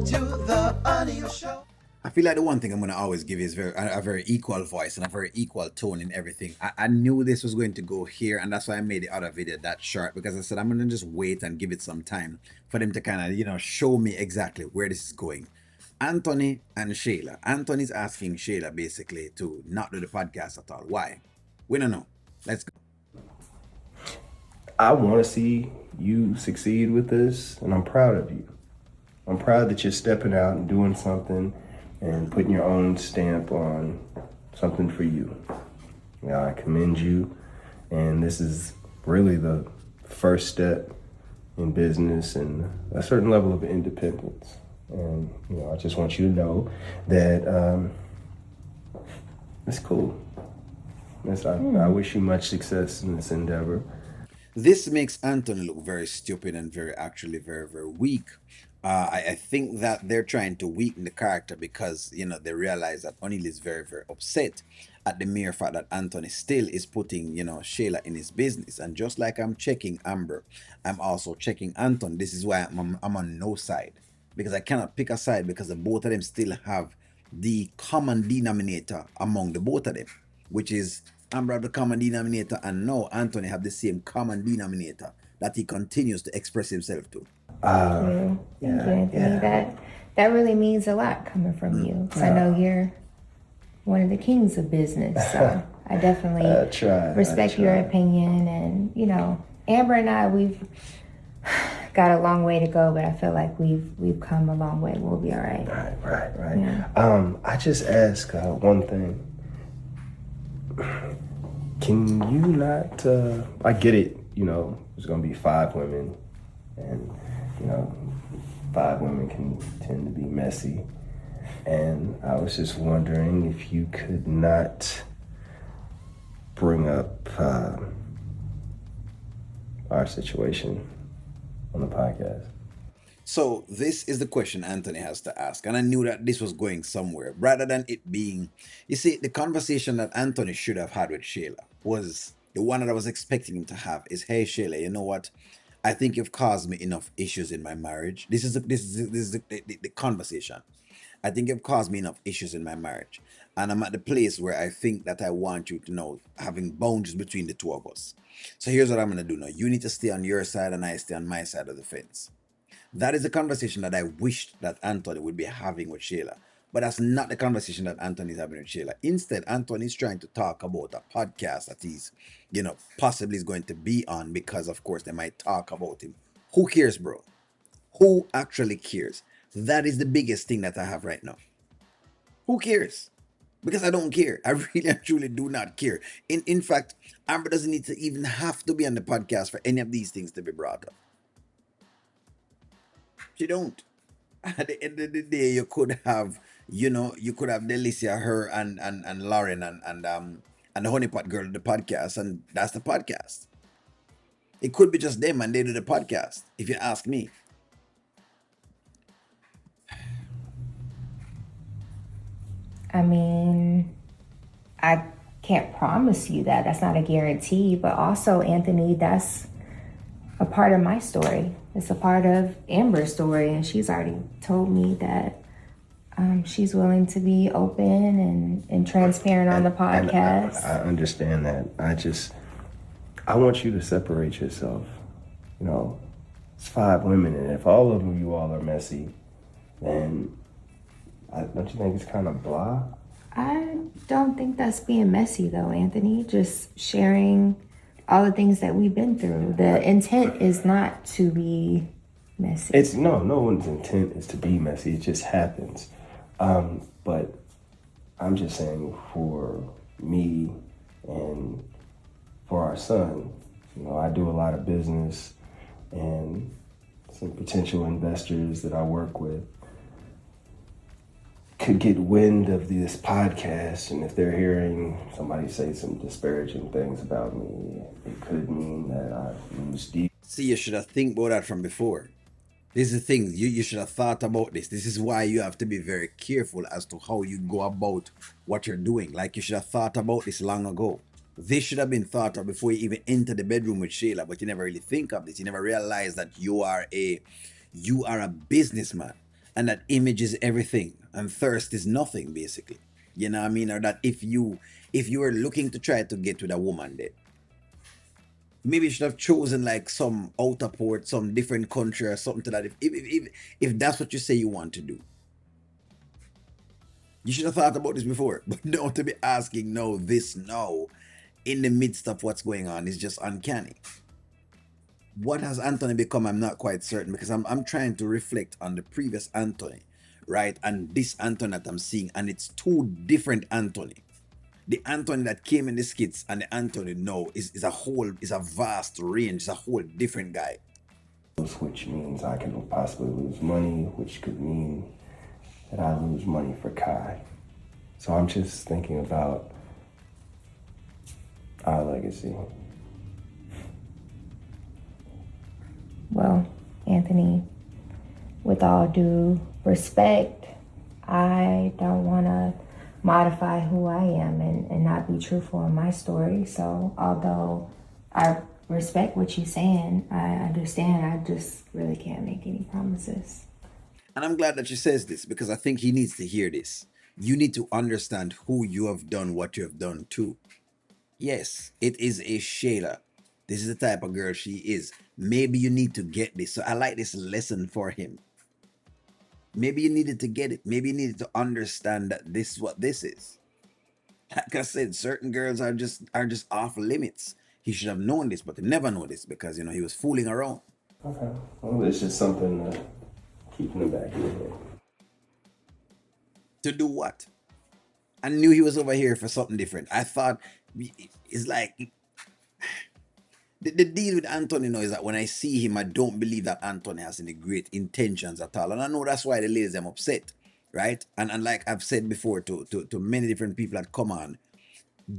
to the audio show. I feel like the one thing I'm gonna always give is a very equal voice and a very equal tone in everything. I knew this was going to go here, and that's why I made the other video that short, because I said I'm gonna just wait and give it some time for them to kind of show me exactly where this is going. Anthony and Shayla. Anthony's asking Shayla basically to not do the podcast at all. Why? We don't know. Let's go. I want to see you succeed with this, and I'm proud of you. I'm proud that you're stepping out and doing something and putting your own stamp on something for you. I commend you, and this is really the first step in business and a certain level of independence. And I just want you to know that it's cool. I wish you much success in this endeavor. This makes Anthony look very stupid and actually very, very weak. I think that they're trying to weaken the character because, they realize that O'Neill is very, very upset at the mere fact that Anthony still is putting, Shayla in his business. And just like I'm checking Amber, I'm also checking Anthony. This is why I'm on no side, because I cannot pick a side, because the both of them still have the common denominator among the both of them, which is Amber have the common denominator, and now Anthony have the same common denominator that he continues to express himself to. Thank you, Anthony. That really means a lot coming from you. I know you're one of the kings of business, so I definitely respect your opinion. And Amber and I, we've got a long way to go, but I feel like we've come a long way. We'll be all right. Right. Yeah. I just ask one thing. Can you not? I get it. There's gonna be 5 women, and 5 women can tend to be messy. And I was just wondering if you could not bring up our situation on the podcast. So this is the question Anthony has to ask. And I knew that this was going somewhere. Rather than it being, you see, the conversation that Anthony should have had with Shayla was the one that I was expecting him to have is, hey, Shayla, you know what? I think you've caused me enough issues in my marriage. This is the conversation. I think you've caused me enough issues in my marriage. And I'm at the place where I think that I want you to know, having boundaries between the two of us. So here's what I'm going to do now. You need to stay on your side and I stay on my side of the fence. That is the conversation that I wished that Anthony would be having with Shayla. But that's not the conversation that Anthony is having with Shayla. Instead, Anthony is trying to talk about a podcast that he's, possibly is going to be on, because, of course, they might talk about him. Who cares, bro? Who actually cares? That is the biggest thing that I have right now. Who cares? Because I don't care. I really and truly do not care. In fact, Amber doesn't need to even have to be on the podcast for any of these things to be brought up. She don't. At the end of the day, you could have, Delicia, her and Lauren and the honeypot girl, the podcast, and that's the podcast. It could be just them and they do the podcast, if you ask me. I mean, I can't promise you that. That's not a guarantee. But also, Anthony, that's a part of my story. It's a part of Amber's story. And she's already told me that she's willing to be open and transparent on the podcast. I understand that. I want you to separate yourself. It's 5 women. And if all of you all are messy, then don't you think it's kind of blah? I don't think that's being messy, though, Anthony. Just sharing all the things that we've been through. The intent is not to be messy. It's no one's intent is to be messy. It just happens. But I'm just saying, for me and for our son, I do a lot of business, and some potential investors that I work with could get wind of this podcast, and if they're hearing somebody say some disparaging things about me, it could mean that I lose deep. See, you should have think about that from before. This is the thing, you should have thought about this. This is why you have to be very careful as to how you go about what you're doing. Like, you should have thought about this long ago. This should have been thought of before you even enter the bedroom with Shayla, but you never really think of this. You never realize that you are a businessman. and that image is everything and thirst is nothing, basically. You know what I mean? Or that if you are looking to try to get with a woman, then maybe you should have chosen like some outer port, some different country or something to that. If that's what you say you want to do, you should have thought about this before. But no, to be asking no this now in the midst of what's going on is just uncanny. What has Anthony become? I'm not quite certain because I'm trying to reflect on the previous Anthony, right? And this Anthony that I'm seeing, and it's two different Anthony. The Anthony that came in the skits and the Anthony now is a vast range, is a whole different guy. Which means I could possibly lose money, which could mean that I lose money for Kai. So I'm just thinking about our legacy. Well, Anthony, with all due respect, I don't want to modify who I am and not be truthful in my story. So, although I respect what you're saying, I understand. I just really can't make any promises. And I'm glad that she says this because I think he needs to hear this. You need to understand who you have done what you have done to. Yes, it is a Shayla. This is the type of girl she is. Maybe you need to get this. So I like this lesson for him. Maybe you needed to get it. Maybe you needed to understand that this is what this is. Like I said, certain girls are just off limits. He should have known this, but he never knew this because he was fooling around. Okay. Well, it's just something to keep in the back of your head. To do what? I knew he was over here for something different. I thought it's like the deal with Anthony now is that when I see him, I don't believe that Anthony has any great intentions at all. And I know that's why the ladies are upset, right? And like I've said before to many different people that come on,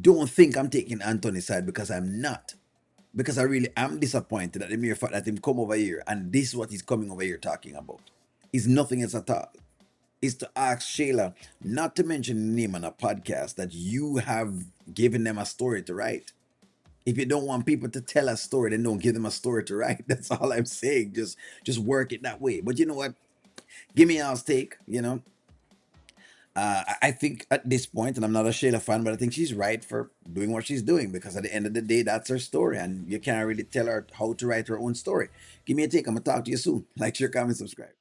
don't think I'm taking Anthony's side because I'm not. Because I really am disappointed at the mere fact that him come over here and this is what he's coming over here talking about. Is nothing else at all. Is to ask Shayla not to mention the name on a podcast that you have given them a story to write. If you don't want people to tell a story, then don't give them a story to write. That's all I'm saying. Just work it that way. But you know what? Give me y'all's take. I think at this point, and I'm not a Shayla fan, but I think she's right for doing what she's doing because at the end of the day, that's her story, and you can't really tell her how to write her own story. Give me a take. I'm gonna talk to you soon. Like, share, comment, subscribe.